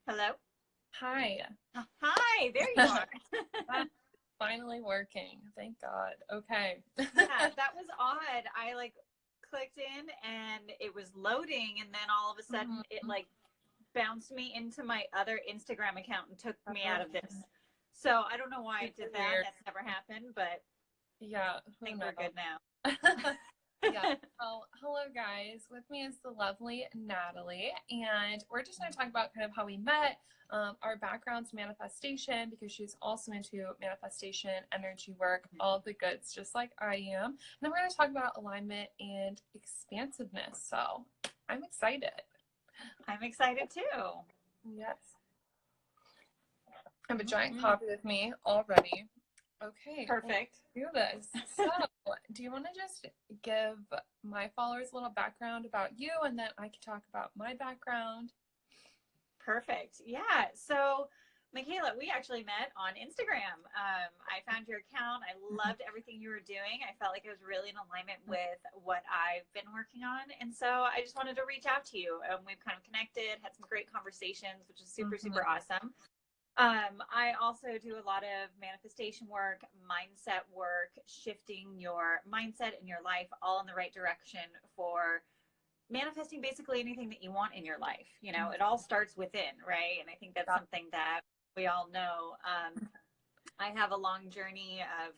Hello? Hi. Hi, there you are. That's finally working. Thank God. Okay. Yeah, that was odd. I like clicked in and it was loading, and then all of a sudden it Mhm. like bounced me into my other Instagram account and took me out of this. So I don't know why it did Super that. weird. That's never happened, but Yeah, I who think we're knows? good now. Yeah. Well, hello guys. With me is the lovely Natalie, and we're just going to talk about kind of how we met, our backgrounds, manifestation, because she's also into manifestation, energy work, all the goods, just like I am. And then we're going to talk about alignment and expansiveness. So I'm excited. I'm excited too. Yes. I have a giant coffee with me already. Okay, let's Perfect. do this. So, do you want to just give my followers a little background about you, and then I can talk about my background? Perfect. Yeah. So, Mikayla, we actually met on Instagram. I found your account. I loved everything you were doing. I felt like it was really in alignment with what I've been working on. And so I just wanted to reach out to you. We've kind of connected, had some great conversations, which is super, super awesome. I also do a lot of manifestation work, mindset work, shifting your mindset and your life all in the right direction for manifesting basically anything that you want in your life. You know, it all starts within, right? And I think that's something that we all know. I have a long journey of,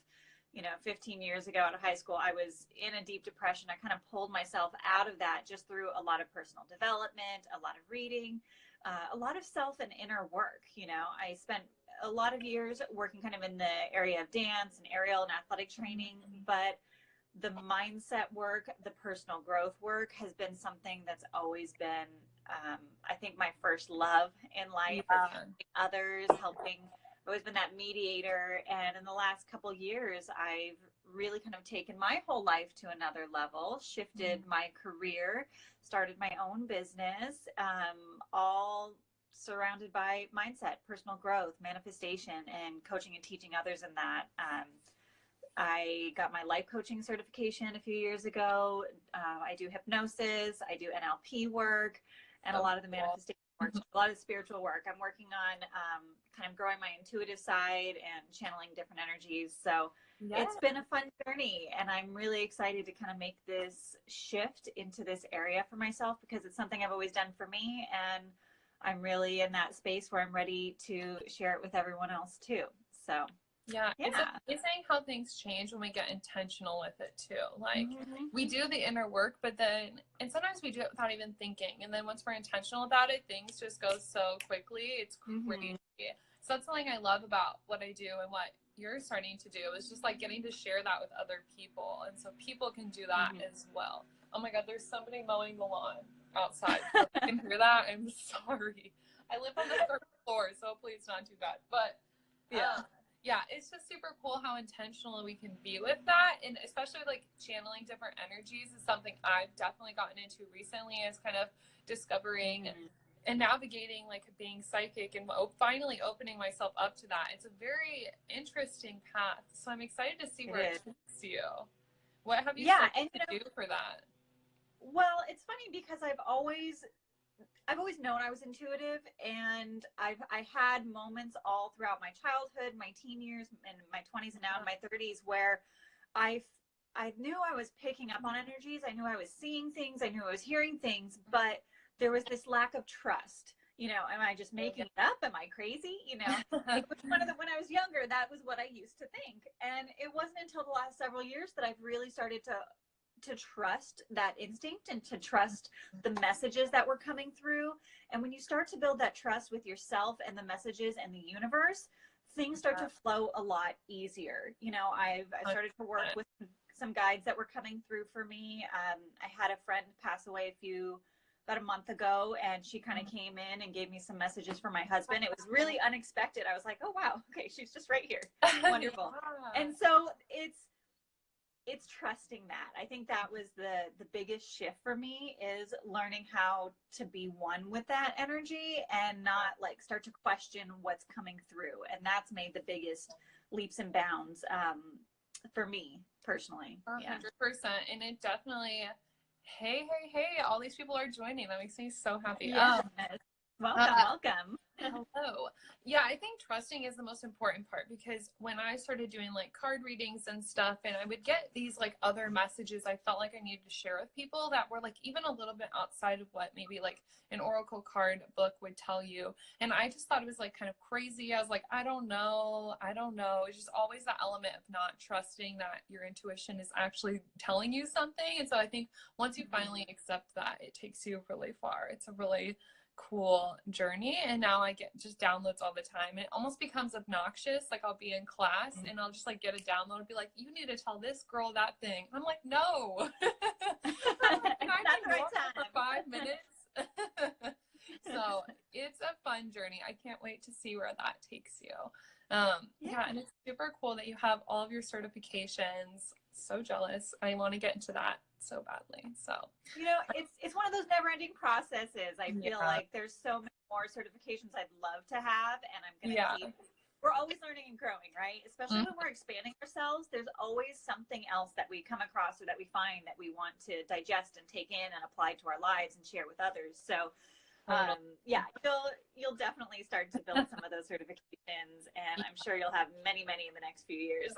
15 years ago out of high school, I was in a deep depression. I kind of pulled myself out of that just through a lot of personal development, a lot of reading, a lot of self and inner work. I spent a lot of years working kind of in the area of dance and aerial and athletic training, but the mindset work, the personal growth work has been something that's always been, I think, my first love in life is helping others, helping. I've always been that mediator. And in the last couple of years, I've really kind of taken my whole life to another level, shifted my career, started my own business, all surrounded by mindset, personal growth, manifestation, and coaching and teaching others in that. I got my life coaching certification a few years ago. I do hypnosis, I do NLP work, and a lot of the manifestation work, a lot of spiritual work. I'm working on kind of growing my intuitive side and channeling different energies. So it's been a fun journey, and I'm really excited to kind of make this shift into this area for myself because it's something I've always done for me, and I'm really in that space where I'm ready to share it with everyone else too. So yeah, it's amazing how things change when we get intentional with it too. Like we do the inner work, but then, and sometimes we do it without even thinking. And then once we're intentional about it, things just go so quickly. It's crazy. So that's something I love about what I do and what you're starting to do is just like getting to share that with other people. And so people can do that as well. Oh my God, there's somebody mowing the lawn outside. So if you can hear that, I'm sorry. I live on the third floor, so hopefully it's not too bad. But yeah, it's just super cool how intentional we can be with that. And especially like channeling different energies is something I've definitely gotten into recently is kind of discovering and navigating like being psychic and finally opening myself up to that. It's a very interesting path. So I'm excited to see where it takes you. What have you started to do for that? Well, it's funny because I've always known I was intuitive, and I had moments all throughout my childhood, my teen years, and my 20s, and now in my 30s, where I knew I was picking up on energies. I knew I was seeing things. I knew I was hearing things, but there was this lack of trust. Am I just making it up? Am I crazy? It was one of when I was younger, that was what I used to think. And it wasn't until the last several years that I've really started to trust that instinct and to trust the messages that were coming through. And when you start to build that trust with yourself and the messages and the universe, things start to flow a lot easier. I started to work with some guides that were coming through for me. I had a friend pass away about a month ago, and she kind of came in and gave me some messages for my husband. It was really unexpected. I was like, oh wow, okay, she's just right here. Wonderful. And so it's trusting that. I think that was the biggest shift for me, is learning how to be one with that energy and not like start to question what's coming through. And that's made the biggest leaps and bounds for me personally. 100%. And it definitely, hey, all these people are joining. That makes me so happy. Yes. Welcome. Hello. Yeah, I think trusting is the most important part, because when I started doing like card readings and stuff, and I would get these like other messages I felt like I needed to share with people that were like even a little bit outside of what maybe like an oracle card book would tell you. And I just thought it was like kind of crazy. I was like, I don't know. It's just always that element of not trusting that your intuition is actually telling you something. And so I think once you finally accept that, it takes you really far. It's a really cool journey. And now I get just downloads all the time. It almost becomes obnoxious. Like I'll be in class and I'll just like get a download and be like, you need to tell this girl that thing. I'm like, no. Can I Not be the right normal time. for 5 minutes? So it's a fun journey. I can't wait to see where that takes you. Yeah, and it's super cool that you have all of your certifications. So jealous. I want to get into that so badly. So you know, it's one of those never-ending processes. I feel like there's so many more certifications I'd love to have, and I'm gonna keep. We're always learning and growing, right? Especially when we're expanding ourselves, there's always something else that we come across or that we find that we want to digest and take in and apply to our lives and share with others. So yeah, you'll definitely start to build some of those certifications, and I'm sure you'll have many in the next few years.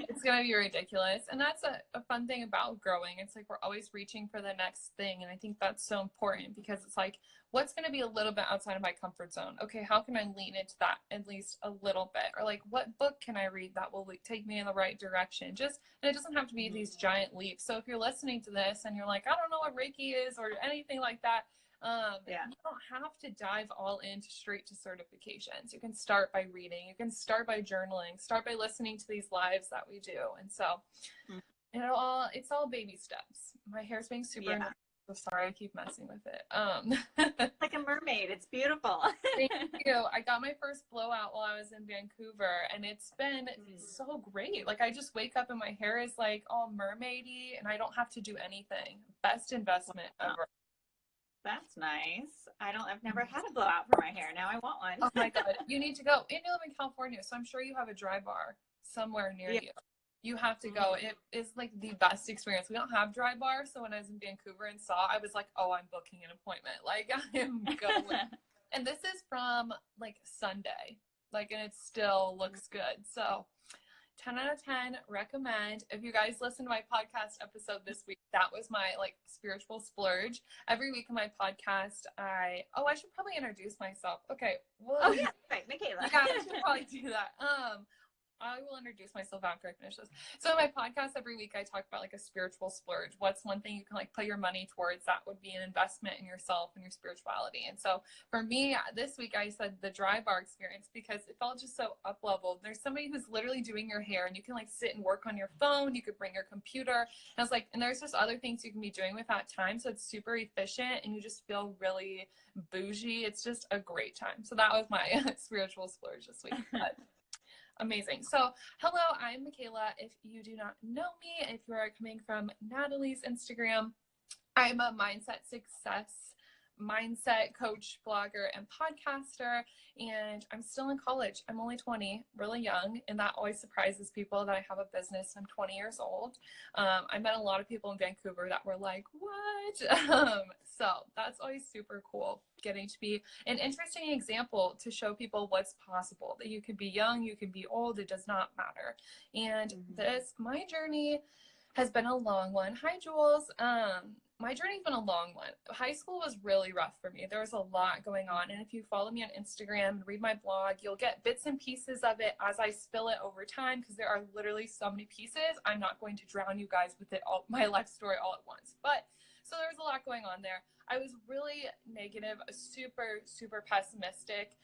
It's gonna be ridiculous. And that's a fun thing about growing. It's like we're always reaching for the next thing, and I think that's so important, because it's like, what's gonna be a little bit outside of my comfort zone? Okay, how can I lean into that at least a little bit? Or like, what book can I read that will take me in the right direction? And it doesn't have to be these giant leaps. So if you're listening to this and you're like, I don't know what Reiki is or anything like that, you don't have to dive all into straight to certifications. You can start by reading, you can start by journaling, start by listening to these lives that we do. And so it's all baby steps. My hair's being super so sorry, I keep messing with it. Like a mermaid. It's beautiful. Thank you. I got my first blowout while I was in Vancouver, and it's been so great. Like I just wake up and my hair is like all mermaidy, and I don't have to do anything. Best investment ever. That's nice. I've never had a blowout for my hair. Now I want one. Oh my God. You need to go. And you live in California, so I'm sure you have a dry bar somewhere near you. You have to go. It is like the best experience. We don't have dry bar, so when I was in Vancouver and I was like, oh, I'm booking an appointment. Like I am going. And this is from like Sunday. Like, and it still looks good. So 10 out of 10 recommend. If you guys listen to my podcast episode this week, that was my like spiritual splurge. Every week in my podcast, I should probably introduce myself. Okay. Well, right, Mikayla. Yeah, I should probably do that. I will introduce myself after I finish this. So in my podcast every week, I talk about like a spiritual splurge. What's one thing you can like put your money towards that would be an investment in yourself and your spirituality? And so for me this week, I said the dry bar experience, because it felt just so up leveled. There's somebody who's literally doing your hair, and you can like sit and work on your phone. You could bring your computer. And I was like, and there's just other things you can be doing with that time. So it's super efficient and you just feel really bougie. It's just a great time. So that was my spiritual splurge this week. But amazing. So hello, I'm Mikayla. If you do not know me, if you are coming from Natalie's Instagram, I'm a mindset coach, blogger, and podcaster, and I'm still in college. I'm only 20, really young, and that always surprises people that I have a business. I'm 20 years old. I met a lot of people in Vancouver that were like, what? So that's always super cool, getting to be an interesting example to show people what's possible, that you could be young, you can be old, it does not matter. And my journey has been a long one. Hi, Jules. My journey's been a long one. High school was really rough for me. There was a lot going on. And if you follow me on Instagram and read my blog, you'll get bits and pieces of it as I spill it over time, because there are literally so many pieces. I'm not going to drown you guys with it all, my life story all at once. But so there's a lot going on there. I was really negative, super pessimistic,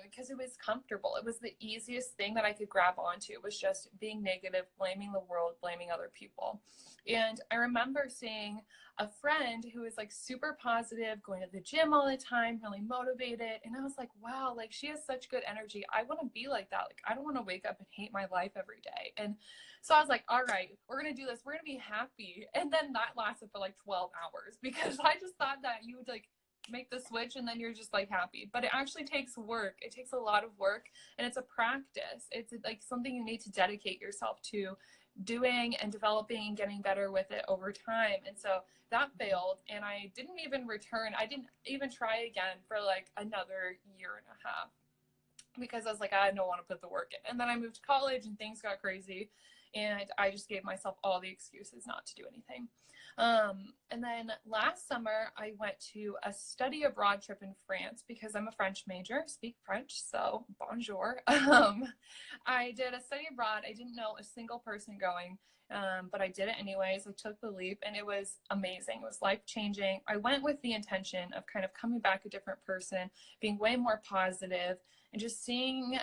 because it was comfortable. It was the easiest thing that I could grab onto. It was just being negative, blaming the world, blaming other people. And I remember seeing a friend who was like super positive, going to the gym all the time, really motivated. And I was like, wow, like she has such good energy. I want to be like that. Like, I don't want to wake up and hate my life every day. And so I was like, all right, we're going to do this. We're going to be happy. And then that lasted for like 12 hours, because I just thought that you would like make the switch and then you're just like happy. But it actually takes work. It takes a lot of work, and it's a practice. It's like something you need to dedicate yourself to doing and developing and getting better with it over time. And so that failed, and I didn't even return. I didn't even try again for like another year and a half because I was like, I don't want to put the work in. And then I moved to college and things got crazy, and I just gave myself all the excuses not to do anything. And then last summer, I went to a study abroad trip in France because I'm a French major, speak French, so bonjour. I did a study abroad. I didn't know a single person going, but I did it anyways. I took the leap, and it was amazing. It was life-changing. I went with the intention of kind of coming back a different person, being way more positive, and just seeing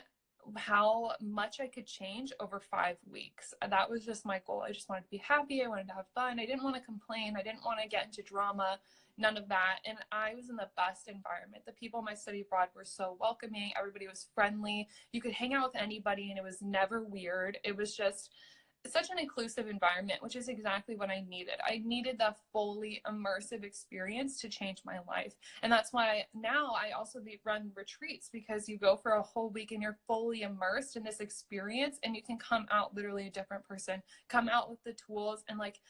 how much I could change over 5 weeks. That was just my goal. I just wanted to be happy. I wanted to have fun. I didn't want to complain. I didn't want to get into drama, none of that. And I was in the best environment. The people in my study abroad were so welcoming. Everybody was friendly. You could hang out with anybody, and it was never weird. It was just such an inclusive environment, which is exactly what I needed. I needed the fully immersive experience to change my life. And that's why now I also run retreats, because you go for a whole week and you're fully immersed in this experience, and you can come out literally a different person, come out with the tools, and like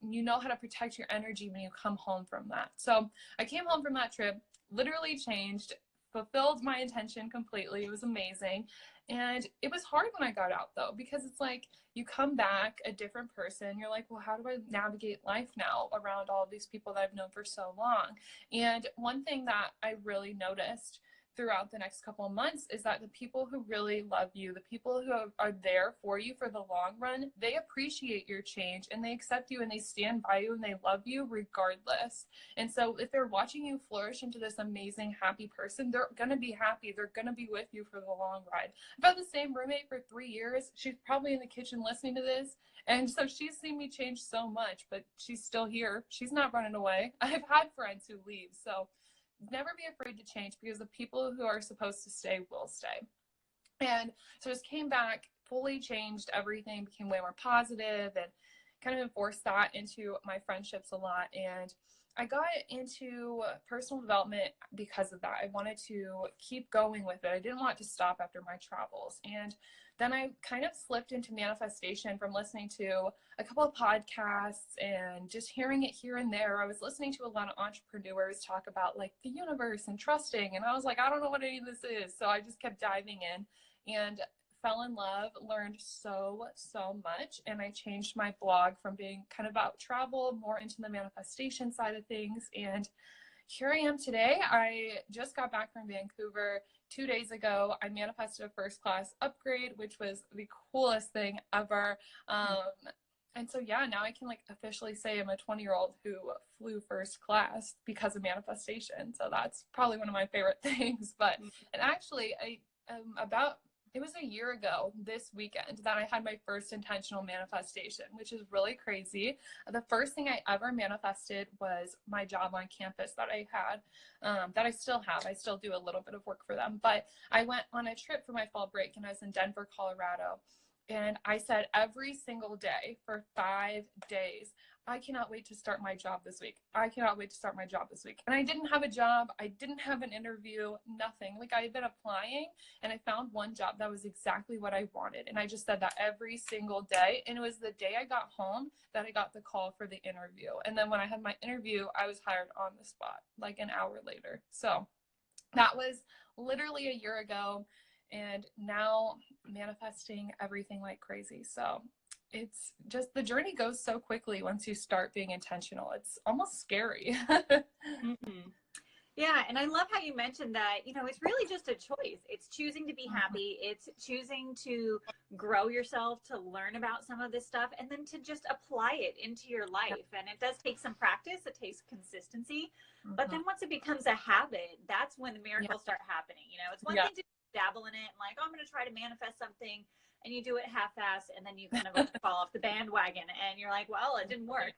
you know how to protect your energy when you come home from that. So I came home from that trip, literally changed, fulfilled my intention completely. It was amazing. And it was hard when I got out though, because it's like you come back a different person. You're like, well, how do I navigate life now around all of these people that I've known for so long? And one thing that I really noticed throughout the next couple of months is that the people who really love you, the people who are there for you for the long run, they appreciate your change, and they accept you, and they stand by you, and they love you regardless. And so if they're watching you flourish into this amazing, happy person, they're going to be happy. They're going to be with you for the long ride. I've had the same roommate for 3 years. She's probably in the kitchen listening to this. And so she's seen me change so much, but she's still here. She's not running away. I've had friends who leave. So never be afraid to change, because the people who are supposed to stay will stay. And so I just came back, fully changed everything, became way more positive, and kind of enforced that into my friendships a lot. And I got into personal development because of that. I wanted to keep going with it. I didn't want to stop after my travels. And then I kind of slipped into manifestation from listening to a couple of podcasts and just hearing it here and there. I was listening to a lot of entrepreneurs talk about like the universe and trusting. And I was like, I don't know what any of this is. So I just kept diving in and fell in love, learned so much. And I changed my blog from being kind of about travel more into the manifestation side of things. And here I am today. I just got back from Vancouver 2 days ago. I manifested a first class upgrade, which was the coolest thing ever. And so, yeah, now I can like officially say I'm a 20-year-old who flew first class because of manifestation. So that's probably one of my favorite things. But, and actually it was a year ago this weekend that I had my first intentional manifestation, which is really crazy. The first thing I ever manifested was my job on campus that I had, that I still have. I still do a little bit of work for them. But I went on a trip for my fall break, and I was in Denver, Colorado. And I said every single day for 5 days, I cannot wait to start my job this week. I cannot wait to start my job this week. And I didn't have a job. I didn't have an interview, nothing. Like I had been applying, and I found one job that was exactly what I wanted. And I just said that every single day. And it was the day I got home that I got the call for the interview. And then when I had my interview, I was hired on the spot, like an hour later. So that was literally a year ago. And now manifesting everything like crazy. So it's just, the journey goes so quickly once you start being intentional. It's almost scary. Mm-hmm. Yeah. And I love how you mentioned that, you know, it's really just a choice. It's choosing to be happy. It's choosing to grow yourself, to learn about some of this stuff, and then to just apply it into your life. And it does take some practice. It takes consistency. But then once it becomes a habit, that's when the miracles start happening. You know, it's one thing to dabble in it and like, oh, I'm going to try to manifest something, and you do it half-assed, and then you kind of fall off the bandwagon, and you're like, well, it didn't work.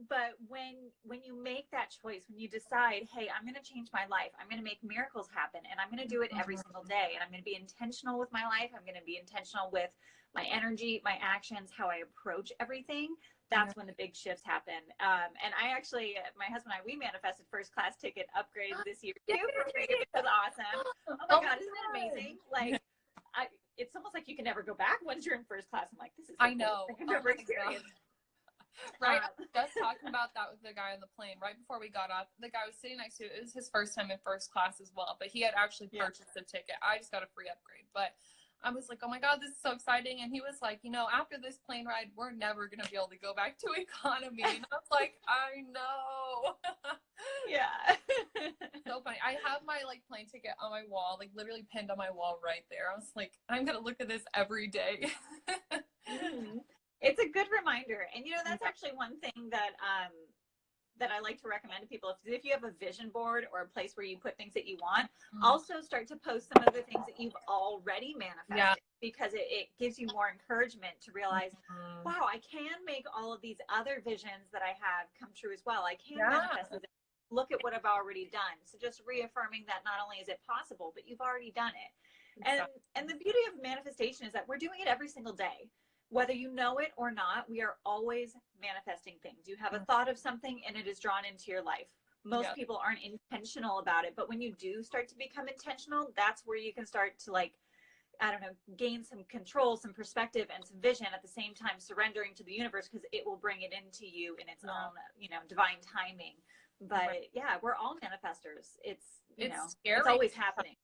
But when you make that choice, when you decide, hey, I'm going to change my life, I'm going to make miracles happen, and I'm going to do it every single day, and I'm going to be intentional with my life, I'm going to be intentional with my energy, my actions, how I approach everything, that's when the big shifts happen. And I actually, my husband and I, we manifested first class ticket upgrade this year too. It was awesome. Oh my God, isn't it amazing? Like, it's almost like you can can never go back once you're in first class. I'm like, this is I know. I've never experienced. Right. I was just talking about that with the guy on the plane right before we got up. The guy was sitting next to, it was his first time in first class as well, but he had actually purchased a ticket. I just got a free upgrade, but I was like, oh my God, this is so exciting. And he was like, you know, after this plane ride, we're never going to be able to go back to economy. And I was like, I know. Yeah. So funny. I have my like plane ticket on my wall, like literally pinned on my wall right there. I was like, I'm going to look at this every day. It's a good reminder. And, you know, that's actually one thing that, that I like to recommend to people. If you have a vision board or a place where you put things that you want, also start to post some of the things that you've already manifested, because it gives you more encouragement to realize, wow, I can make all of these other visions that I have come true as well. I can manifest this. Look at what I've already done. So just reaffirming that not only is it possible, but you've already done it. And the beauty of manifestation is that we're doing it every single day. Whether you know it or not, we are always manifesting things. You have a thought of something and it is drawn into your life. Most people aren't intentional about it, but when you do start to become intentional, that's where you can start to, like, I don't know, gain some control, some perspective, and some vision at the same time, surrendering to the universe, because it will bring it into you in its own, you know, divine timing. But yeah, we're all manifestors. It's scary. It's always happening.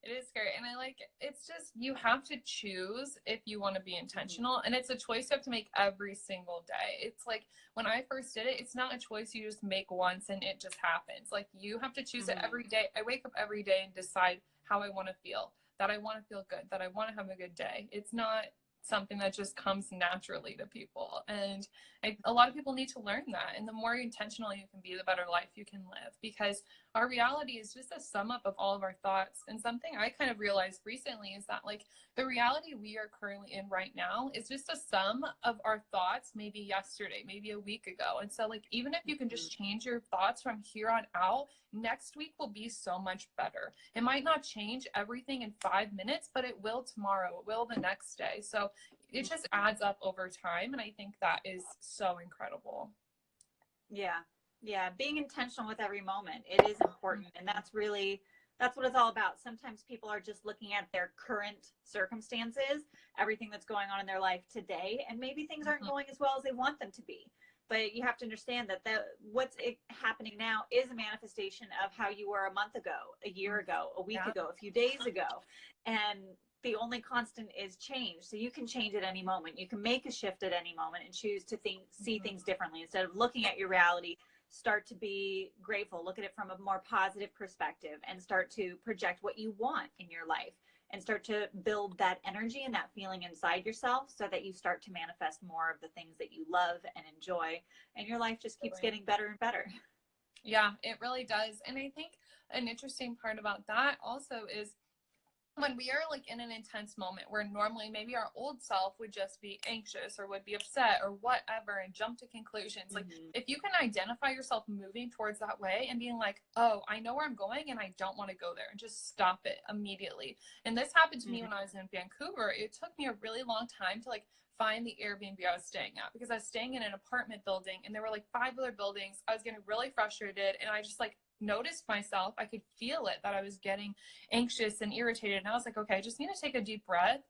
It is scary. And I like, it's just, you have to choose if you want to be intentional. And it's a choice you have to make every single day. It's like, when I first did it, it's not a choice you just make once and it just happens. Like, you have to choose it every day. I wake up every day and decide how I want to feel, that I want to feel good, that I want to have a good day. It's not something that just comes naturally to people. And a lot of people need to learn that. And the more intentional you can be, the better life you can live, because our reality is just a sum up of all of our thoughts. And something I kind of realized recently is that, like, the reality we are currently in right now is just a sum of our thoughts, maybe yesterday, maybe a week ago. And so, like, even if you can just change your thoughts from here on out, next week will be so much better. It might not change everything in 5 minutes, but it will tomorrow, it will the next day. So it just adds up over time. And I think that is so incredible. Yeah, being intentional with every moment, it is important. And that's what it's all about. Sometimes people are just looking at their current circumstances, everything that's going on in their life today, and maybe things aren't going as well as they want them to be. But you have to understand that what's happening now is a manifestation of how you were a month ago, a year ago, a week ago, a few days ago. And the only constant is change. So you can change at any moment. You can make a shift at any moment and choose to see things differently. Instead of looking at your reality, start to be grateful, look at it from a more positive perspective, and start to project what you want in your life, and start to build that energy and that feeling inside yourself, so that you start to manifest more of the things that you love and enjoy, and your life just keeps getting better and better. Yeah, it really does. And I think an interesting part about that also is, when we are like in an intense moment where normally maybe our old self would just be anxious or would be upset or whatever and jump to conclusions, like, if you can identify yourself moving towards that way and being like, oh, I know where I'm going and I don't want to go there, and just stop it immediately. And this happened to me when I was in Vancouver. It took me a really long time to, like, find the Airbnb I was staying at, because I was staying in an apartment building and there were like 5 other buildings. I was getting really frustrated, and I just like noticed myself. I could feel it, that I was getting anxious and irritated. And I was like, okay, I just need to take a deep breath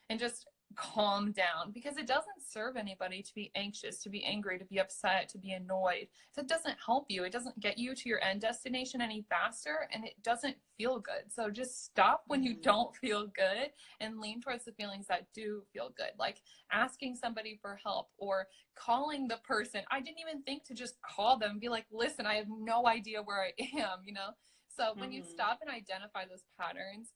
and just calm down, because it doesn't serve anybody to be anxious, to be angry, to be upset, to be annoyed. So it doesn't help you. It doesn't get you to your end destination any faster, and it doesn't feel good. So just stop when you don't feel good and lean towards the feelings that do feel good, like asking somebody for help or calling the person. I didn't even think to just call them and be like, listen, I have no idea where I am, you know? So when you stop and identify those patterns,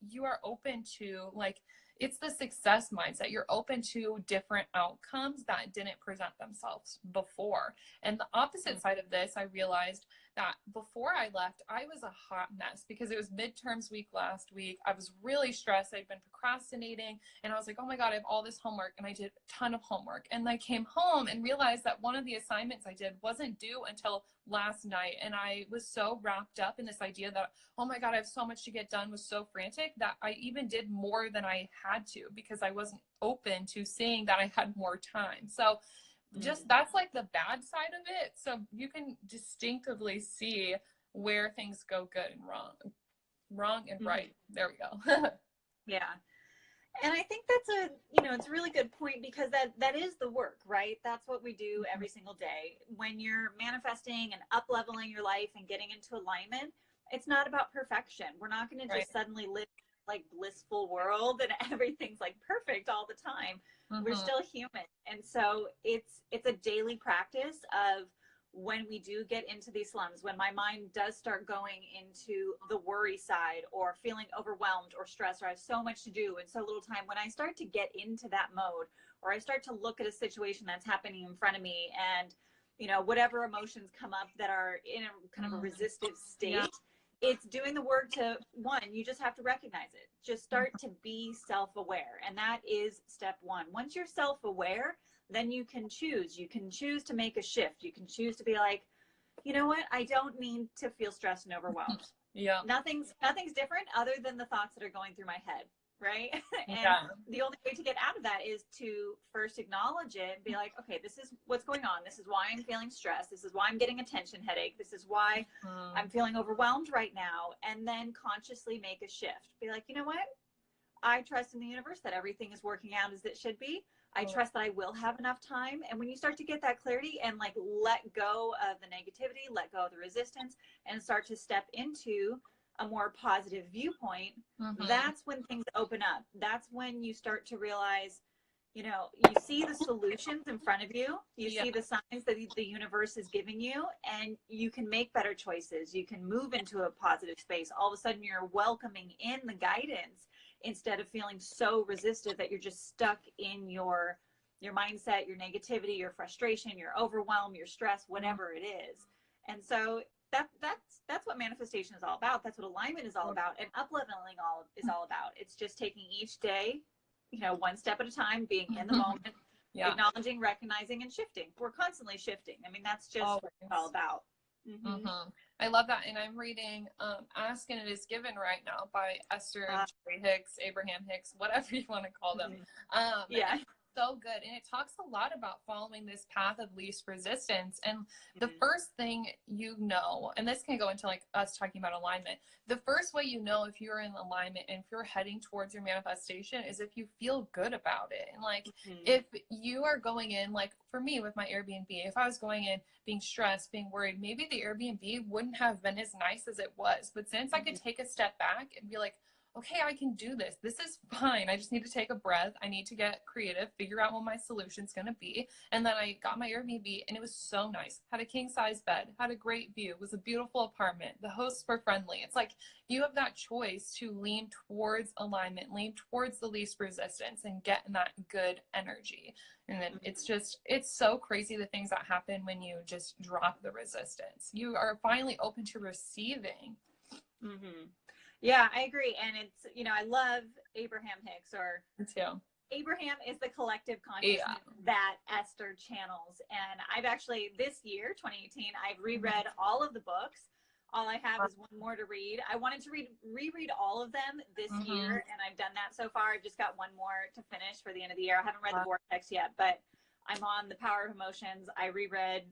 you are open to, like, it's the success mindset. You're open to different outcomes that didn't present themselves before. And the opposite side of this, I realized that before I left, I was a hot mess, because it was midterms week last week. I was really stressed. I'd been procrastinating, and I was like, oh my God, I have all this homework. And I did a ton of homework. And I came home and realized that one of the assignments I did wasn't due until last night. And I was so wrapped up in this idea that, oh my God, I have so much to get done, was so frantic that I even did more than I had to, because I wasn't open to seeing that I had more time. So just, that's like the bad side of it. So you can distinctively see where things go good and wrong and right. There we go. Yeah. And I think that's it's a really good point, because that is the work, right? That's what we do every single day. When you're manifesting and up leveling your life and getting into alignment, it's not about perfection. We're not going to Right. just suddenly live like blissful world and everything's like perfect all the time. We're still human. And so it's a daily practice of, when we do get into these slums, when my mind does start going into the worry side, or feeling overwhelmed or stressed, or I have so much to do and so little time, when I start to get into that mode, or I start to look at a situation that's happening in front of me, and whatever emotions come up that are in a kind of a resistive state, yeah, it's doing the work to, one, you just have to recognize it. Just start to be self-aware. And that is step one. Once you're self-aware, then you can choose. You can choose to make a shift. You can choose to be like, you know what? I don't need to feel stressed and overwhelmed. Yeah. Nothing's different other than the thoughts that are going through my head, right? And yeah. the only way to get out of that is to first acknowledge it and be like, okay, this is what's going on. This is why I'm feeling stressed. This is why I'm getting a tension headache. This is why I'm feeling overwhelmed right now. And then consciously make a shift. Be like, you know what? I trust in the universe that everything is working out as it should be. I trust that I will have enough time. And when you start to get that clarity and like let go of the negativity, let go of the resistance, and start to step into a more positive viewpoint, that's when things open up. That's when you start to realize, you see the solutions in front of you. You see the signs that the universe is giving you, and you can make better choices. You can move into a positive space. All of a sudden you're welcoming in the guidance, instead of feeling so resistive that you're just stuck in your mindset, your negativity, your frustration, your overwhelm, your stress, whatever it is. And so that's what manifestation is all about. That's what alignment is all about, and up-leveling is all about. It's just taking each day, one step at a time, being in the moment, acknowledging, recognizing, and shifting. We're constantly shifting. I mean, that's just what it's all about. I love that. And I'm reading Ask and It Is Given right now by Esther Jerry Hicks, Abraham Hicks, whatever you want to call them. Yeah. So good. And it talks a lot about following this path of least resistance. And the first thing and this can go into like us talking about alignment, the first way if you're in alignment and if you're heading towards your manifestation is if you feel good about it. And like if you are going in, like for me with my Airbnb, if I was going in being stressed, being worried, maybe the Airbnb wouldn't have been as nice as it was. But since I could take a step back and be like, okay, I can do this. This is fine. I just need to take a breath. I need to get creative, figure out what my solution's going to be. And then I got my Airbnb and it was so nice. Had a king size bed, had a great view. It was a beautiful apartment. The hosts were friendly. It's like you have that choice to lean towards alignment, lean towards the least resistance, and get in that good energy. And then it's so crazy the things that happen when you just drop the resistance. You are finally open to receiving. Yeah, I agree. And it's, I love Abraham Hicks, or Me too. Abraham is the collective consciousness that Esther channels. And I've actually, this year, 2018, I've reread all of the books. All I have is one more to read. I wanted to reread all of them this year, and I've done that so far. I've just got one more to finish for the end of the year. I haven't read the Vortex yet, but I'm on The Power of Emotions. I reread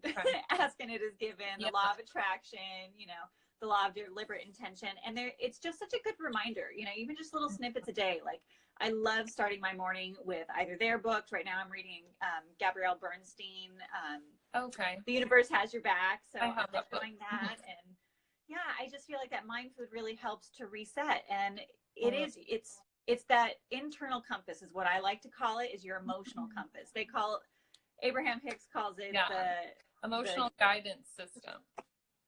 Ask and It Is Given, The Law of Attraction, The Law of Deliberate Intention. And it's just such a good reminder, even just little snippets a day. Like, I love starting my morning with either their books. Right now I'm reading Gabrielle Bernstein, The Universe Has Your Back. So I'm enjoying that. And yeah, I just feel like that mind food really helps to reset. And it's that internal compass is what I like to call it, is your emotional compass. Abraham Hicks calls it the emotional guidance system.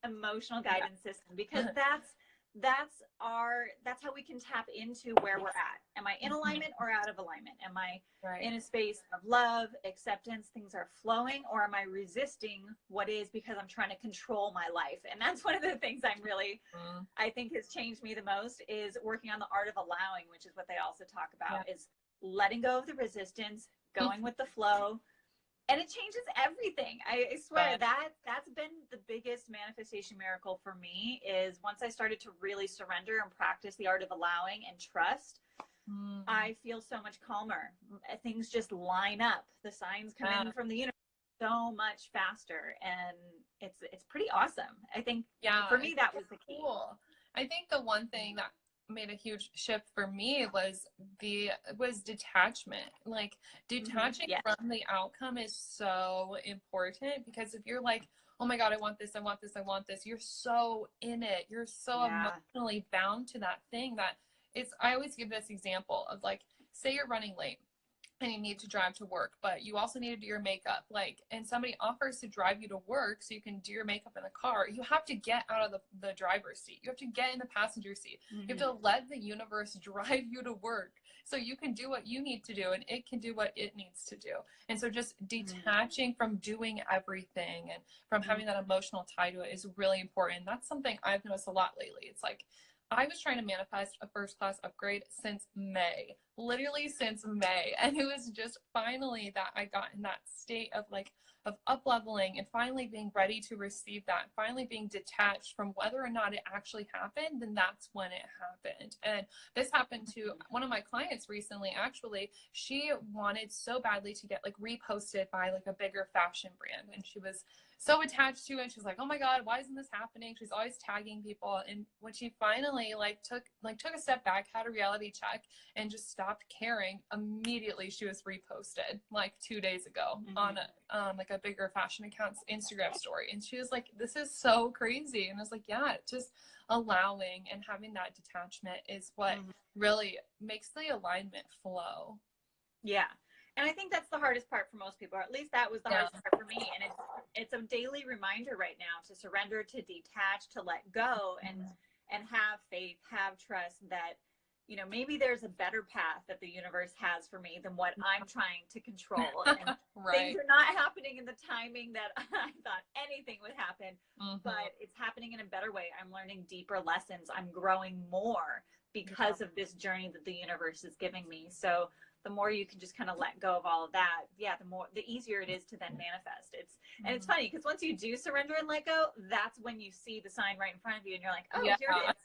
Emotional guidance system, because that's how we can tap into where we're at. Am I in alignment or out of alignment? Am I in a space of love, acceptance, things are flowing, or am I resisting what is because I'm trying to control my life? And that's one of the things I'm really I think has changed me the most, is working on the art of allowing, which is what they also talk about, is letting go of the resistance, going with the flow. And it changes everything. I swear that's been the biggest manifestation miracle for me, is once I started to really surrender and practice the art of allowing and trust, I feel so much calmer. Things just line up. The signs come in from the universe so much faster, and it's pretty awesome. I think for me that was the key. Cool. I think the one thing that made a huge shift for me was detachment. Like detaching Yeah. from the outcome is so important, because if you're like, oh my God, I want this, I want this, I want this, you're so in it. You're so Yeah. emotionally bound to that thing that it's, I always give this example of like, say you're running late and you need to drive to work, but you also need to do your makeup, like, and somebody offers to drive you to work so you can do your makeup in the car. You have to get out of the driver's seat. You have to get in the passenger seat. You have to let the universe drive you to work so you can do what you need to do and it can do what it needs to do. And so just detaching from doing everything and from having that emotional tie to it is really important. That's something I've noticed a lot lately. It's like, I was trying to manifest a first class upgrade since May, literally since May. And it was just finally that I got in that state of like, of up leveling and finally being ready to receive that, finally being detached from whether or not it actually happened. Then that's when it happened. And this happened to one of my clients recently. Actually, she wanted so badly to get like reposted by like a bigger fashion brand. And she was so attached to it. She's like, oh my God, why isn't this happening? She's always tagging people. And when she finally took a step back, had a reality check, and just stopped caring, immediately she was reposted like 2 days ago on like a bigger fashion account's Instagram story. And she was like, this is so crazy. And I was like, yeah, just allowing and having that detachment is what really makes the alignment flow. Yeah. And I think that's the hardest part for most people, or at least that was the hardest part for me. And it's a daily reminder right now to surrender, to detach, to let go, and have faith, have trust that, you know, maybe there's a better path that the universe has for me than what I'm trying to control. And things are not happening in the timing that I thought anything would happen, but it's happening in a better way. I'm learning deeper lessons. I'm growing more because of this journey that the universe is giving me. So the more you can just kind of let go of all of that, the easier it is to then manifest. And it's funny because once you do surrender and let go, that's when you see the sign right in front of you and you're like, oh, here it is.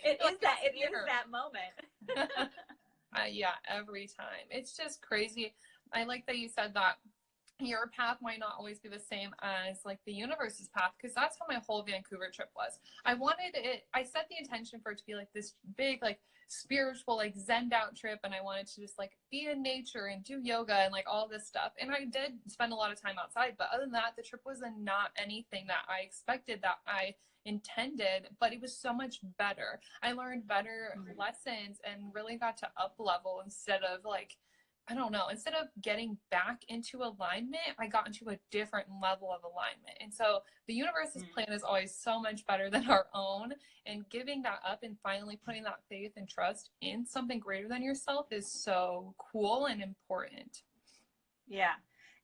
It is that moment. Yeah, every time. It's just crazy. I like that you said that your path might not always be the same as like the universe's path, because that's how my whole Vancouver trip was. I set the intention for it to be like this big, like spiritual, like zened out trip, and I wanted to just like be in nature and do yoga and like all this stuff. And I did spend a lot of time outside, but other than that, the trip was not anything that I expected, that I intended, but it was so much better. I learned better lessons and really got to up level instead of like, I don't know, instead of getting back into alignment, I got into a different level of alignment. And so the universe's plan is always so much better than our own. And giving that up and finally putting that faith and trust in something greater than yourself is so cool and important. Yeah.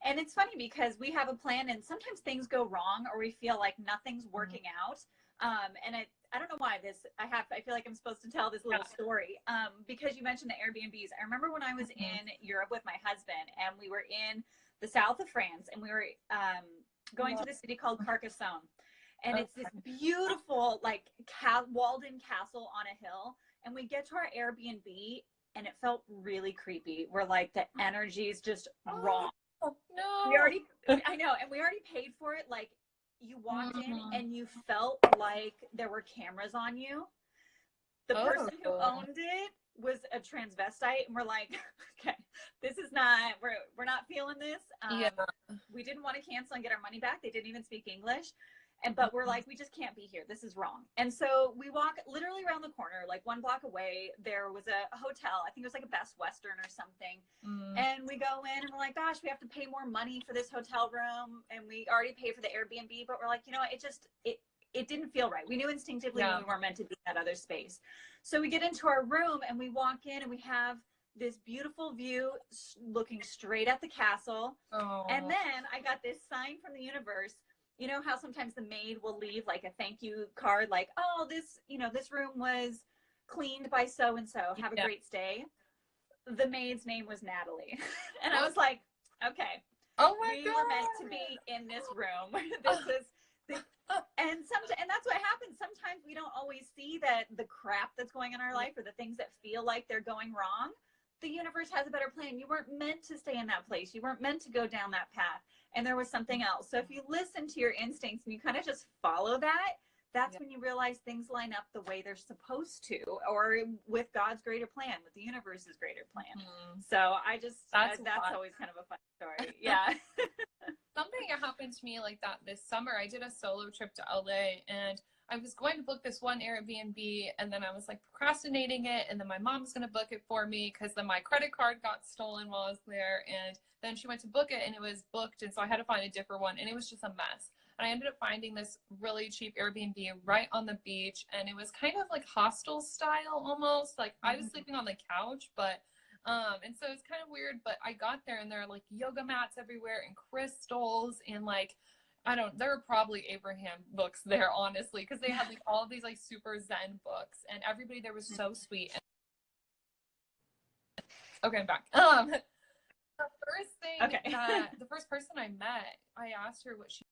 And it's funny because we have a plan and sometimes things go wrong or we feel like nothing's working out. And I don't know why I feel like I'm supposed to tell this little story because you mentioned the Airbnbs. I remember when I was in Europe with my husband and we were in the south of France and we were going to the city called Carcassonne. And it's this beautiful, like walled-in castle on a hill. And we get to our Airbnb and it felt really creepy. We're like, the energy's just wrong. Oh, no. I know. And we already paid for it. Like, you walked in and you felt like there were cameras on you. The person who owned it was a transvestite, and we're like, okay, this is not, we're not feeling this. We didn't want to cancel and get our money back. They didn't even speak English. But we're like, we just can't be here. This is wrong. And so we walk literally around the corner, like 1 block away, there was a hotel. I think it was like a Best Western or something. And we go in and we're like, gosh, we have to pay more money for this hotel room. And we already paid for the Airbnb, but we're like, you know what? It didn't feel right. We knew instinctively we weren't meant to be in that other space. So we get into our room and we walk in and we have this beautiful view looking straight at the castle. And then I got this sign from the universe. You know how sometimes the maid will leave like a thank you card, like, oh, this room was cleaned by so-and-so. Have a great stay. The maid's name was Natalie. And I was like, okay, we were meant to be in this room. And that's what happens. Sometimes we don't always see the crap that's going on in our life or the things that feel like they're going wrong. The universe has a better plan. You weren't meant to stay in that place. You weren't meant to go down that path. And there was something else. So if you listen to your instincts and you kind of just follow that, that's when you realize things line up the way they're supposed to, or with God's greater plan, with the universe's greater plan. So that's always kind of a fun story. Yeah. Something happened to me like that this summer. I did a solo trip to LA, and I was going to book this one Airbnb, and then I was like procrastinating it, and then my mom was going to book it for me because then my credit card got stolen while I was there, and then she went to book it and it was booked, and so I had to find a different one, and it was just a mess. And I ended up finding this really cheap Airbnb right on the beach, and it was kind of like hostel style almost. Like I was sleeping on the couch, but and so it's kind of weird, but I got there and there are like yoga mats everywhere and crystals and like, there were probably Abraham books there, honestly, because they had like all of these like super Zen books, and everybody there was so sweet. Okay, I'm back. The first thing the first person I met, I asked her what she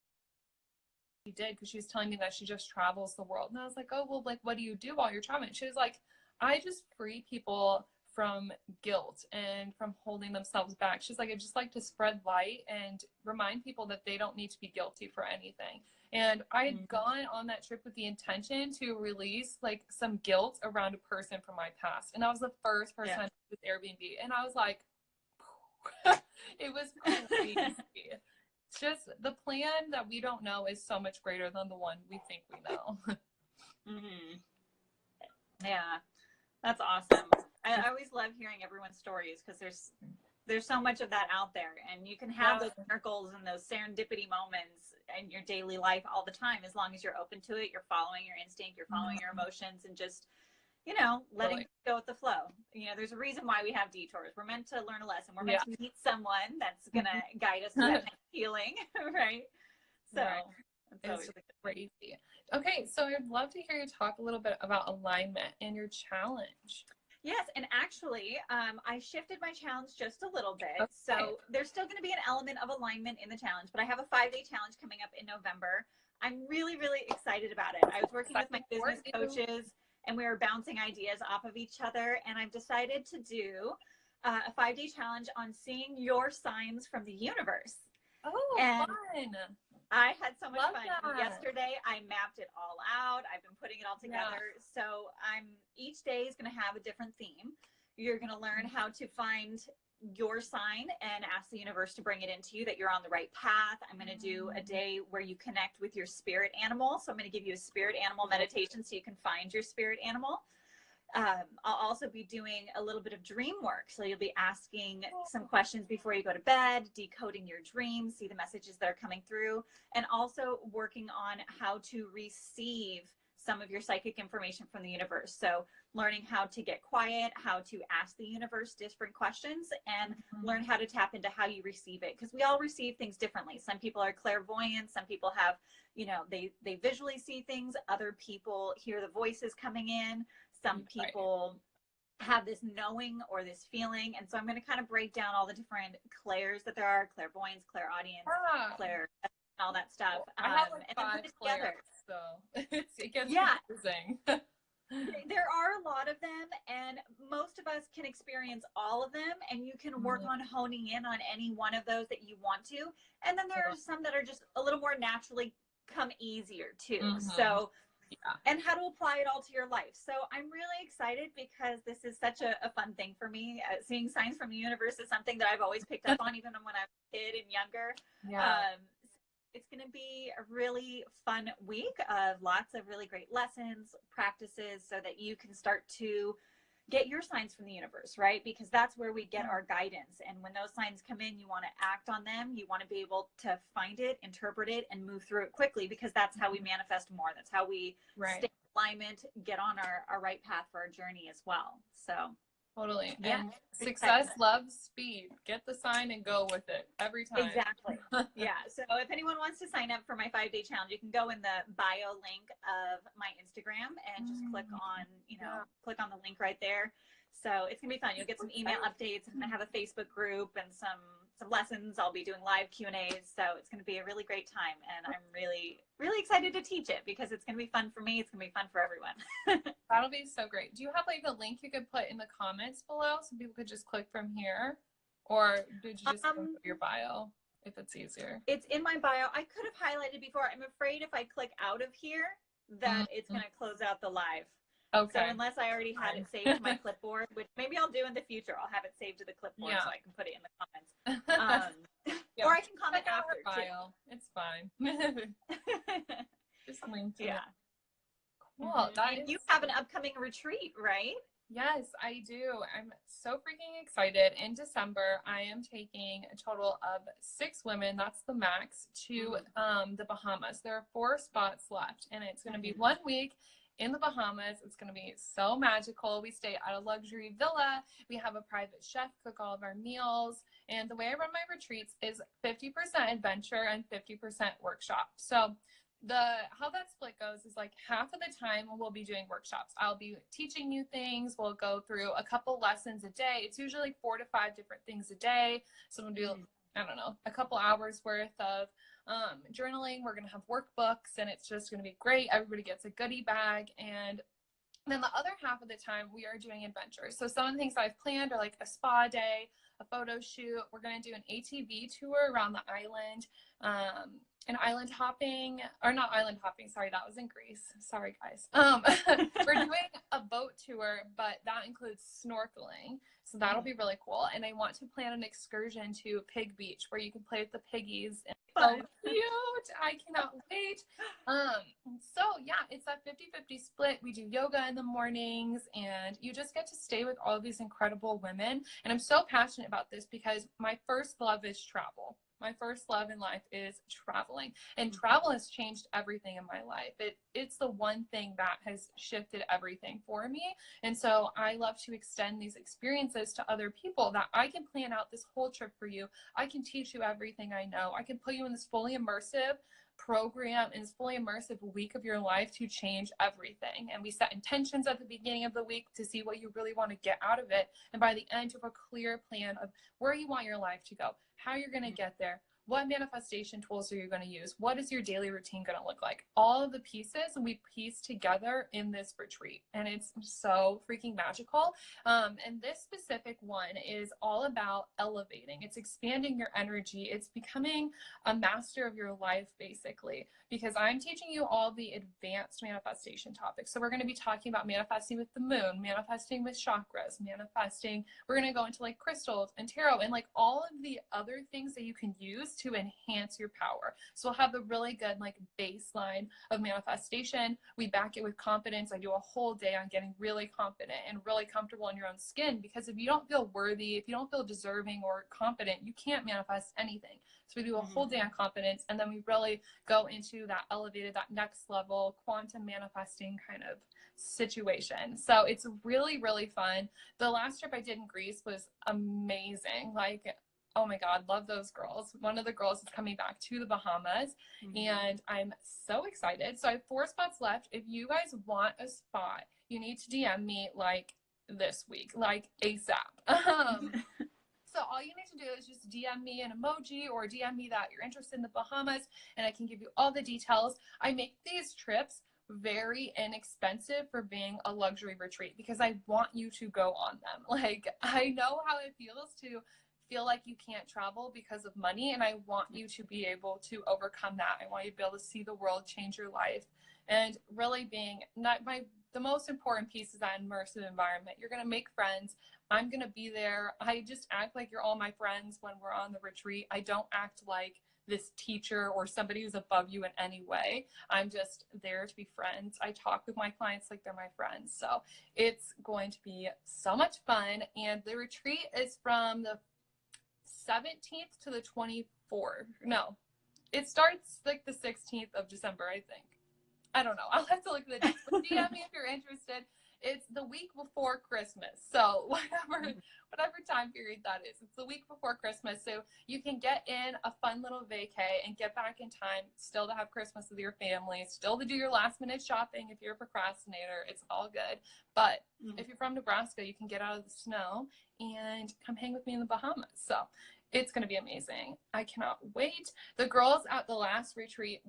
did, because she was telling me that she just travels the world, and I was like, oh, well, like, what do you do while you're traveling? She was like, I just free people from guilt and from holding themselves back. She's like, I just like to spread light and remind people that they don't need to be guilty for anything. And I had gone on that trip with the intention to release like some guilt around a person from my past, and that was the first person I did with Airbnb, and I was like, it was crazy. It's just the plan that we don't know is so much greater than the one we think we know. Yeah, that's awesome. I always love hearing everyone's stories, because there's so much of that out there, and you can have those miracles and those serendipity moments in your daily life all the time, as long as you're open to it, you're following your instinct, you're following your emotions, and just, letting go with the flow. There's a reason why we have detours. We're meant to learn a lesson. We're meant to meet someone that's gonna guide us to that healing, right? So it's crazy. Okay, so I'd love to hear you talk a little bit about alignment and your challenge. Yes, and actually, I shifted my challenge just a little bit. Okay. So there's still going to be an element of alignment in the challenge, but I have a 5-day challenge coming up in November. I'm really, really excited about it. I was working with my business coaches, and we were bouncing ideas off of each other, and I've decided to do a 5-day challenge on seeing your signs from the universe. Oh, and fun. I had so much fun. Yesterday, I mapped it all out. I've been putting it all together. So each day is going to have a different theme. You're going to learn how to find your sign and ask the universe to bring it into you, that you're on the right path. I'm going to do a day where you connect with your spirit animal. So I'm going to give you a spirit animal meditation so you can find your spirit animal. I'll also be doing a little bit of dream work. So you'll be asking some questions before you go to bed, decoding your dreams, see the messages that are coming through, and also working on how to receive some of your psychic information from the universe. So learning how to get quiet, how to ask the universe different questions, and learn how to tap into how you receive it. Because we all receive things differently. Some people are clairvoyant. Some people have, they visually see things. Other people hear the voices coming in. Some people have this knowing or this feeling. And so I'm going to kind of break down all the different clairs that there are: clairvoyance, clairaudience, clair, all that stuff. I have like 5 clairs, so it gets confusing. There are a lot of them, and most of us can experience all of them, and you can work on honing in on any one of those that you want to. And then there are some that are just a little more naturally come easier too. So and how to apply it all to your life. So I'm really excited, because this is such a fun thing for me. Seeing signs from the universe is something that I've always picked up on, even when I was a kid and younger. It's going to be a really fun week of lots of really great lessons, practices, so that you can start to get your signs from the universe, right? Because that's where we get our guidance. And when those signs come in, you want to act on them. You want to be able to find it, interpret it, and move through it quickly, because that's how we manifest more. That's how we stay in alignment, get on our right path for our journey as well. So totally. And success loves speed. Get the sign and go with it every time. Exactly. So if anyone wants to sign up for my 5-day challenge, you can go in the bio link of my Instagram and just click on, click on the link right there. So it's gonna be fun. You'll get some email updates. I'm gonna have a Facebook group and some lessons. I'll be doing live Q&As. So it's gonna be a really great time, and I'm really, really excited to teach it, because it's gonna be fun for me. It's gonna be fun for everyone. That'll be so great. Do you have like a link you could put in the comments below so people could just click from here? Or did you just go your bio if it's easier? It's in my bio. I could have highlighted before. I'm afraid if I click out of here that it's going to close out the live. Okay. So unless I already had it saved to my clipboard, which maybe I'll do in the future, I'll have it saved to the clipboard so I can put it in the comments. Yeah. Or I can comment after too. It's fine. Just link to it. Cool. And you have an upcoming retreat, right? Yes, I do. I'm so freaking excited. In December, I am taking a total of 6 women, that's the max, to the Bahamas. There are 4 spots left, and it's going to be 1 week in the Bahamas. It's going to be so magical. We stay at a luxury villa. We have a private chef cook all of our meals. And the way I run my retreats is 50% adventure and 50% workshop. So how that split goes is like half of the time we'll be doing workshops. I'll be teaching you things. We'll go through a couple lessons a day. It's usually like 4 to 5 different things a day. So we'll do, I don't know, a couple hours worth of journaling. We're going to have workbooks, and it's just going to be great. Everybody gets a goodie bag. And then the other half of the time we are doing adventures. So some of the things I've planned are like a spa day, a photo shoot. We're going to do an ATV tour around the island, an island hopping, or not island hopping, sorry, that was in Greece. Sorry, guys. We're doing a boat tour, but that includes snorkeling. So that'll be really cool. And I want to plan an excursion to Pig Beach where you can play with the piggies. And so cute. I cannot wait. So yeah, it's a 50-50 split. We do yoga in the mornings, and you just get to stay with all of these incredible women. And I'm so passionate about this because my first love is travel. My first love in life is traveling, and travel has changed everything in my life. It's the one thing that has shifted everything for me. And so I love to extend these experiences to other people, that I can plan out this whole trip for you. I can teach you everything I know. I can put you in this fully immersive program and this fully immersive week of your life to change everything. And we set intentions at the beginning of the week to see what you really want to get out of it. And by the end, you have a clear plan of where you want your life to go, how you're going to get there, what manifestation tools are you going to use, what is your daily routine going to look like. All of the pieces we piece together in this retreat, and it's so freaking magical. And this specific one is all about elevating. It's expanding your energy. It's becoming a master of your life, basically, because I'm teaching you all the advanced manifestation topics. So we're going to be talking about manifesting with the moon, manifesting with chakras, manifesting. We're going to go into like crystals and tarot and like all of the other things that you can use to enhance your power. So we'll have the really good like baseline of manifestation. We back it with confidence. I do a whole day on getting really confident and really comfortable in your own skin, because if you don't feel worthy, if you don't feel deserving or confident, you can't manifest anything. So we do a whole day on confidence, and then we really go into that elevated, that next level quantum manifesting kind of situation. So it's really, really fun. The last trip I did in Greece was amazing. Like, oh my God, love those girls. One of the girls is coming back to the Bahamas, and I'm so excited. So I have 4 spots left. If you guys want a spot, you need to DM me like this week, like ASAP. So all you need to do is just DM me an emoji or DM me that you're interested in the Bahamas, and I can give you all the details. I make these trips very inexpensive for being a luxury retreat because I want you to go on them. Like, I know how it feels to feel like you can't travel because of money, and I want you to be able to overcome that. I want you to be able to see the world, change your life, and really being the most important piece is that immersive environment. You're going to make friends. I'm going to be there. I just act like you're all my friends when we're on the retreat. I don't act like this teacher or somebody who's above you in any way. I'm just there to be friends. I talk with my clients like they're my friends. So it's going to be so much fun. And the retreat is from the 17th to the 24th. No, it starts like the 16th of December, I think. I don't know. I'll have to look at the dates. But DM me if you're interested. It's the week before Christmas. So whatever time period that is, it's the week before Christmas. So you can get in a fun little vacay and get back in time still to have Christmas with your family, still to do your last minute shopping if you're a procrastinator. It's all good. But if you're from Nebraska, you can get out of the snow and come hang with me in the Bahamas. So it's going to be amazing. I cannot wait. The girls at the last retreat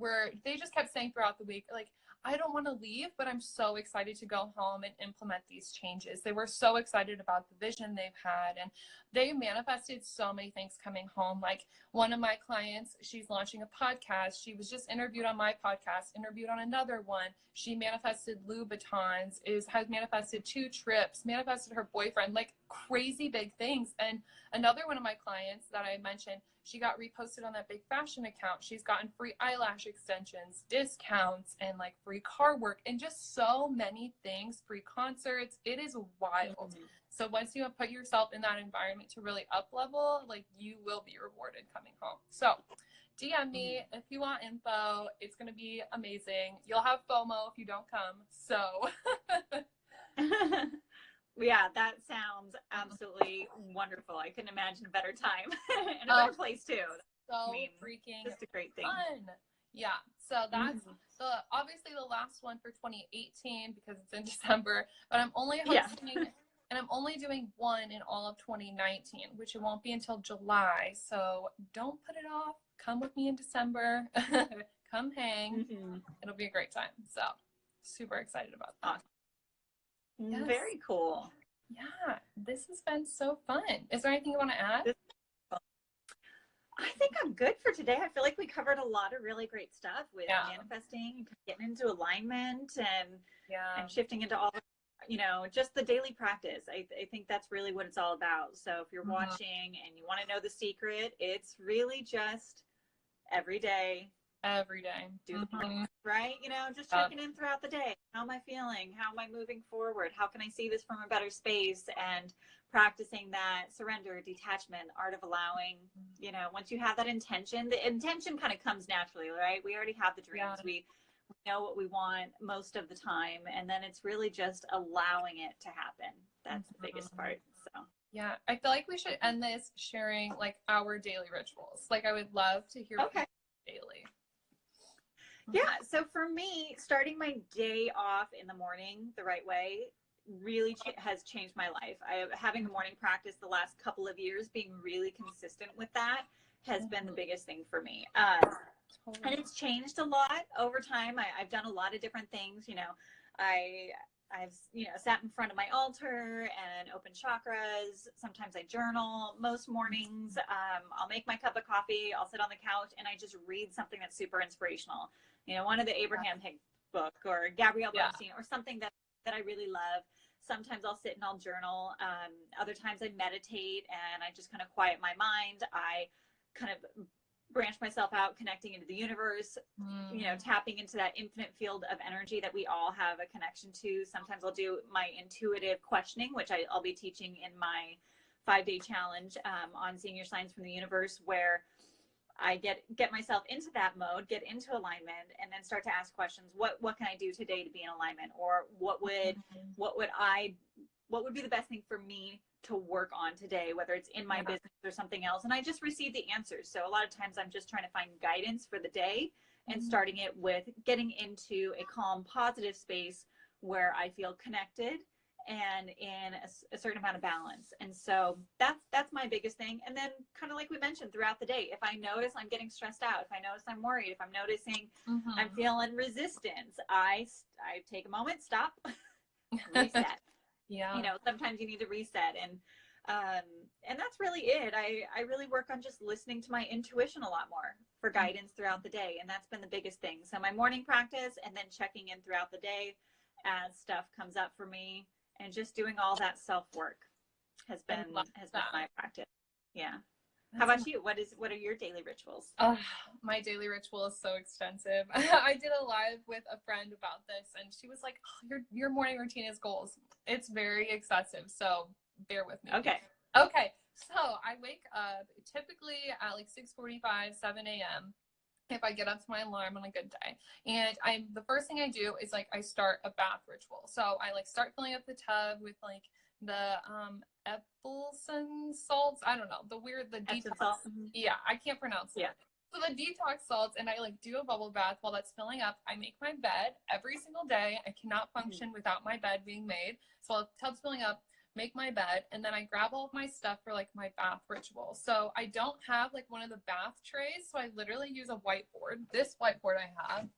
they just kept saying throughout the week, like, I don't want to leave, but I'm so excited to go home and implement these changes. They were so excited about the vision they've had, and they manifested so many things coming home. Like one of my clients, she's launching a podcast. She was just interviewed on my podcast, interviewed on another one. She manifested Louboutins, has manifested 2 trips, manifested her boyfriend, like crazy big things. And another one of my clients that I mentioned, she got reposted on that big fashion account. She's gotten free eyelash extensions, discounts, and like free car work, and just so many things, free concerts. It is wild. Mm-hmm. So once you put yourself in that environment to really up level, like you will be rewarded coming home. So DM me if you want info. It's going to be amazing. You'll have FOMO if you don't come. So yeah, that sounds absolutely wonderful. I couldn't imagine a better time and a better place too. So freaking just a great thing. Fun. Yeah. So that's obviously the last one for 2018 because it's in December, but I'm only hosting and I'm only doing one in all of 2019, which it won't be until July. So don't put it off. Come with me in December. Come hang. It'll be a great time. So super excited about that. Yes. Very cool. Yeah, this has been so fun. Is there anything you want to add? I think I'm good for today. I feel like we covered a lot of really great stuff with manifesting, getting into alignment, and shifting into all, just the daily practice. I think that's really what it's all about. So if you're watching and you want to know the secret, it's really just every day do the plan, right? Just checking in throughout the day. How am I feeling? How am I moving forward? How can I see this from a better space? And practicing that surrender, detachment, art of allowing. Once you have that intention, the intention kind of comes naturally, right? We already have the dreams. We know what we want most of the time, and then it's really just allowing it to happen. That's the biggest part. So yeah, I feel like we should end this sharing like our daily rituals. Like I would love to hear daily. Yeah, so for me, starting my day off in the morning the right way really has changed my life. Having the morning practice the last couple of years, being really consistent with that has been the biggest thing for me. And it's changed a lot over time. I've done a lot of different things. I've sat in front of my altar and opened chakras. Sometimes I journal. Most mornings, I'll make my cup of coffee. I'll sit on the couch and I just read something that's super inspirational. One of the Abraham Hicks book or Gabrielle Bernstein or something that I really love. Sometimes I'll sit and I'll journal. Other times I meditate and I just kind of quiet my mind. I kind of branch myself out, connecting into the universe, tapping into that infinite field of energy that we all have a connection to. Sometimes I'll do my intuitive questioning, which I'll be teaching in my 5-day challenge on seeing your signs from the universe, where I get myself into that mode, get into alignment, and then start to ask questions. What can I do today to be in alignment? Or what would be the best thing for me to work on today, whether it's in my business or something else? And I just receive the answers. So a lot of times I'm just trying to find guidance for the day and starting it with getting into a calm, positive space where I feel connected and in a certain amount of balance. And so that's my biggest thing. And then kind of like we mentioned throughout the day, if I notice I'm getting stressed out, if I notice I'm worried, if I'm noticing I'm feeling resistance, I take a moment, stop, reset. Sometimes you need to reset, and that's really it. I really work on just listening to my intuition a lot more for guidance throughout the day, and that's been the biggest thing. So my morning practice, and then checking in throughout the day as stuff comes up for me, and just doing all that self-work has been my practice. Yeah. How about you? What are your daily rituals? My daily ritual is so extensive. I did a live with a friend about this, and she was like, your morning routine is goals. It's very excessive, so bear with me. Okay. So I wake up typically at like 6:45, 7 a.m. if I get up to my alarm on a good day. And the first thing I do is like I start a bath ritual. So I like start filling up the tub with like the Epsom salts. I don't know, the detox. Yeah, I can't pronounce it. So the detox salts, and I like do a bubble bath while that's filling up. I make my bed every single day. I cannot function without my bed being made. So the tub's filling up, make my bed, and then I grab all of my stuff for like my bath ritual. So I don't have like one of the bath trays, so I literally use a whiteboard. This whiteboard I have,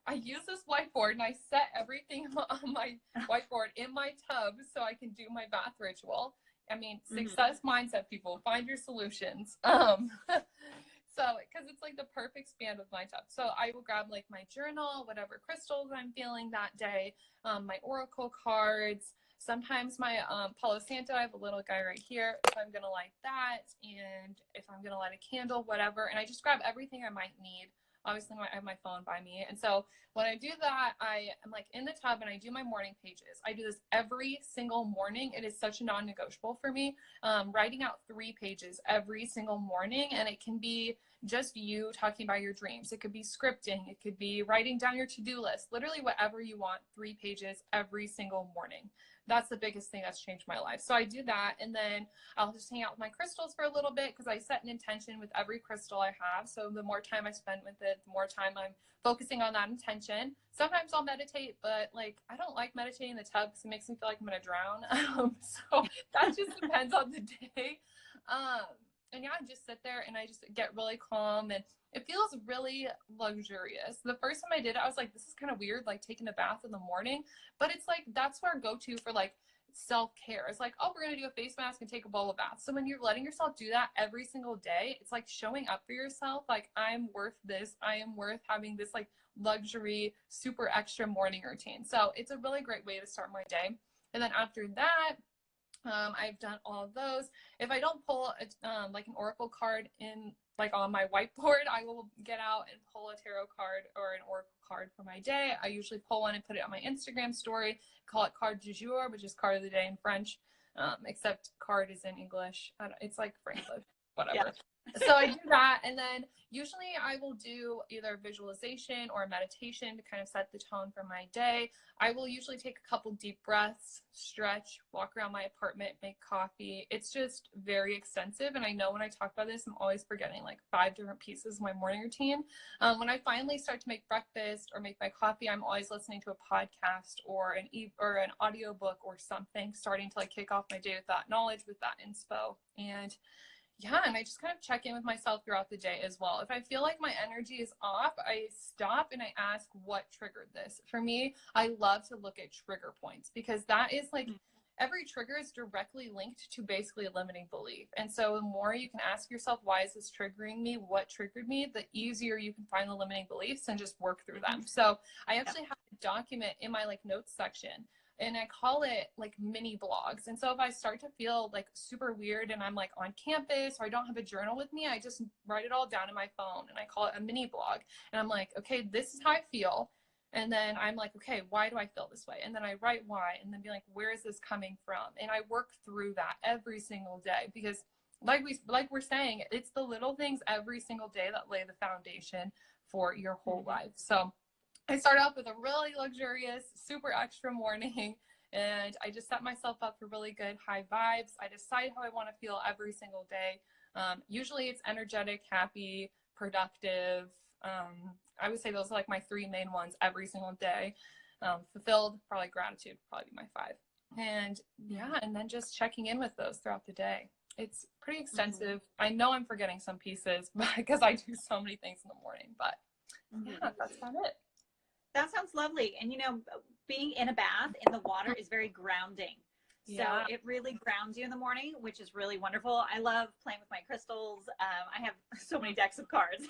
I use this whiteboard and I set everything on my whiteboard in my tub so I can do my bath ritual. I mean, success mindset, people, find your solutions. So, because it's like the perfect span with my tub. So I will grab like my journal, whatever crystals I'm feeling that day, my oracle cards, sometimes my Palo Santo. I have a little guy right here if I'm going to light that, and if I'm going to light a candle, whatever. And I just grab everything I might need. Obviously, I have my phone by me. And so when I do that, I am like in the tub and I do my morning pages. I do this every single morning. It is such a non-negotiable for me. Writing out 3 pages every single morning. And it can be just you talking about your dreams. It could be scripting. It could be writing down your to-do list. Literally whatever you want, 3 pages every single morning. That's the biggest thing that's changed my life. So I do that, and then I'll just hang out with my crystals for a little bit because I set an intention with every crystal I have. So the more time I spend with it, the more time I'm focusing on that intention. Sometimes I'll meditate, but like I don't like meditating in the tub because it makes me feel like I'm gonna drown. So that just depends on the day. And yeah, I just sit there and I just get really calm, and it feels really luxurious. The first time I did it, I was like, this is kind of weird, like taking a bath in the morning, but it's like, that's where I go to for like self-care. It's like, oh, we're going to do a face mask and take a bubble bath. So when you're letting yourself do that every single day, it's like showing up for yourself. Like, I'm worth this. I am worth having this like luxury, super extra morning routine. So it's a really great way to start my day. And then after that, I've done all of those. If I don't pull like an oracle card in like on my whiteboard, I will get out and pull a tarot card or an oracle card for my day. I usually pull one and put it on my Instagram story, call it card du jour, which is card of the day in French, except card is in English. It's like Franglish, whatever. Yeah. So I do that, and then usually I will do either visualization or meditation to kind of set the tone for my day. I will usually take a couple deep breaths, stretch, walk around my apartment, make coffee. It's just very extensive, and I know when I talk about this, I'm always forgetting like 5 different pieces of my morning routine. When I finally start to make breakfast or make my coffee, I'm always listening to a podcast or an audiobook or something, starting to like kick off my day with that knowledge, with that inspo. And yeah, and I just kind of check in with myself throughout the day as well. If I feel like my energy is off, I stop and I ask what triggered this. For me, I love to look at trigger points because that is like every trigger is directly linked to basically a limiting belief. And so the more you can ask yourself, why is this triggering me? What triggered me? The easier you can find the limiting beliefs and just work through them. So I actually have a document in my like notes section, and I call it like mini blogs. And so if I start to feel like super weird and I'm like on campus or I don't have a journal with me, I just write it all down in my phone and I call it a mini blog. And I'm like, okay, this is how I feel. And then I'm like, okay, why do I feel this way? And then I write why, and then be like, where is this coming from? And I work through that every single day because like we're saying, it's the little things every single day that lay the foundation for your whole life. So I start off with a really luxurious, super extra morning, and I just set myself up for really good high vibes. I decide how I want to feel every single day. Usually it's energetic, happy, productive. I would say those are like my 3 main ones every single day. Fulfilled, probably gratitude, probably be my 5. And yeah, and then just checking in with those throughout the day. It's pretty extensive. I know I'm forgetting some pieces because I do so many things in the morning, but yeah, that's about it. That sounds lovely. And, you know, being in a bath in the water is very grounding. So it really grounds you in the morning, which is really wonderful. I love playing with my crystals. I have so many decks of cards.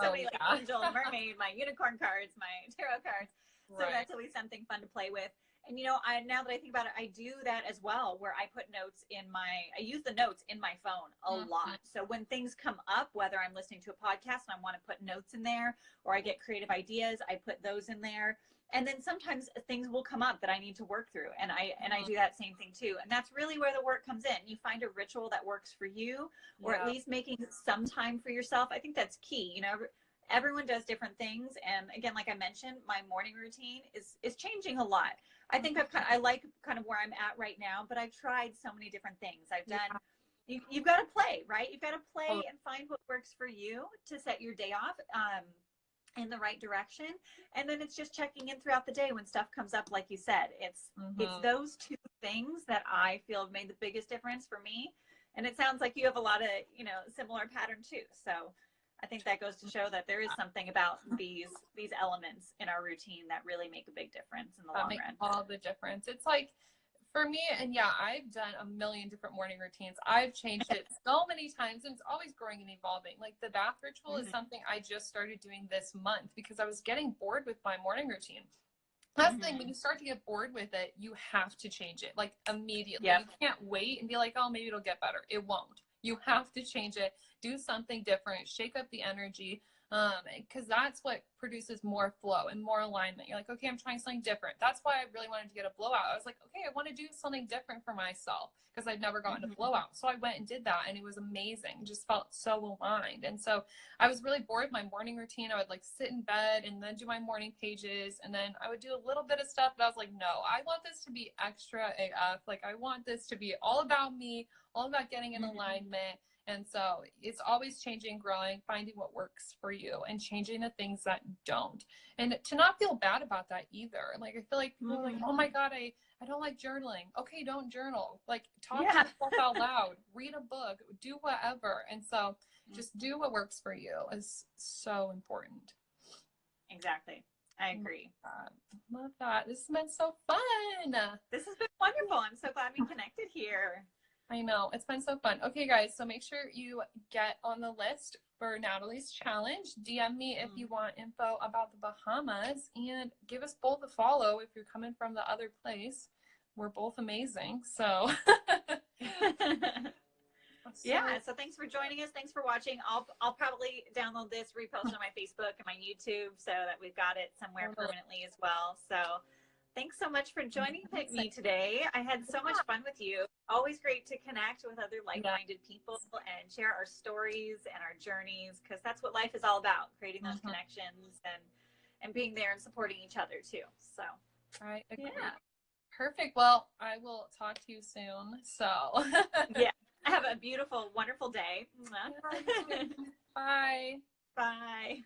Like angel, mermaid, my unicorn cards, my tarot cards. So that's always something fun to play with. And, you know, now that I think about it, I do that as well, where I put notes I use the notes in my phone a lot. So when things come up, whether I'm listening to a podcast and I want to put notes in there, or I get creative ideas, I put those in there. And then sometimes things will come up that I need to work through. And I do that same thing too. And that's really where the work comes in. You find a ritual that works for you, or at least making some time for yourself. I think that's key. You know, everyone does different things. And again, like I mentioned, my morning routine is changing a lot. I think I like kind of where I'm at right now, but I've tried so many different things. I've done, you've got to play, right? You've got to play and find what works for you to set your day off in the right direction. And then it's just checking in throughout the day when stuff comes up, like you said. It's those 2 things that I feel have made the biggest difference for me. And it sounds like you have a lot of, you know, similar pattern too. So I think that goes to show that there is something about these elements in our routine that really make a big difference in the long run. All the difference. It's like, for me, and yeah, I've done a million different morning routines. I've changed it so many times, and it's always growing and evolving. Like the bath ritual is something I just started doing this month because I was getting bored with my morning routine. That's the thing, when you start to get bored with it, you have to change it, like immediately. You can't wait and be like, oh, maybe it'll get better. It won't. You have to change it, do something different, shake up the energy, because that's what produces more flow and more alignment. You're like, okay, I'm trying something different. That's why I really wanted to get a blowout. I was like, okay, I want to do something different for myself because I'd never gotten a blowout. So I went and did that, and it was amazing. It just felt so aligned. And so I was really bored with my morning routine. I would like sit in bed and then do my morning pages, and then I would do a little bit of stuff, but I was like, no, I want this to be extra AF. Like I want this to be all about me, all about getting in alignment. And so it's always changing, growing, finding what works for you and changing the things that don't. And to not feel bad about that either. Like I feel like people are like, oh my God, I don't like journaling. Okay, don't journal. Like talk to yourself out loud, read a book, do whatever. And so just do what works for you is so important. Exactly. I agree. Love that. This has been so fun. This has been wonderful. I'm so glad we connected here. I know. It's been so fun. Okay, guys. So make sure you get on the list for Natalie's challenge. DM me if you want info about the Bahamas, and give us both a follow if you're coming from the other place. We're both amazing. So yeah, so thanks for joining us. Thanks for watching. I'll probably download this, repost on my Facebook and my YouTube so that we've got it somewhere permanently as well. So thanks so much for joining me today. I had so much fun with you. Always great to connect with other like-minded people and share our stories and our journeys, because that's what life is all about, creating those connections and being there and supporting each other too. So I agree. Yeah. Perfect. Well, I will talk to you soon. So yeah, have a beautiful, wonderful day. Bye. Bye.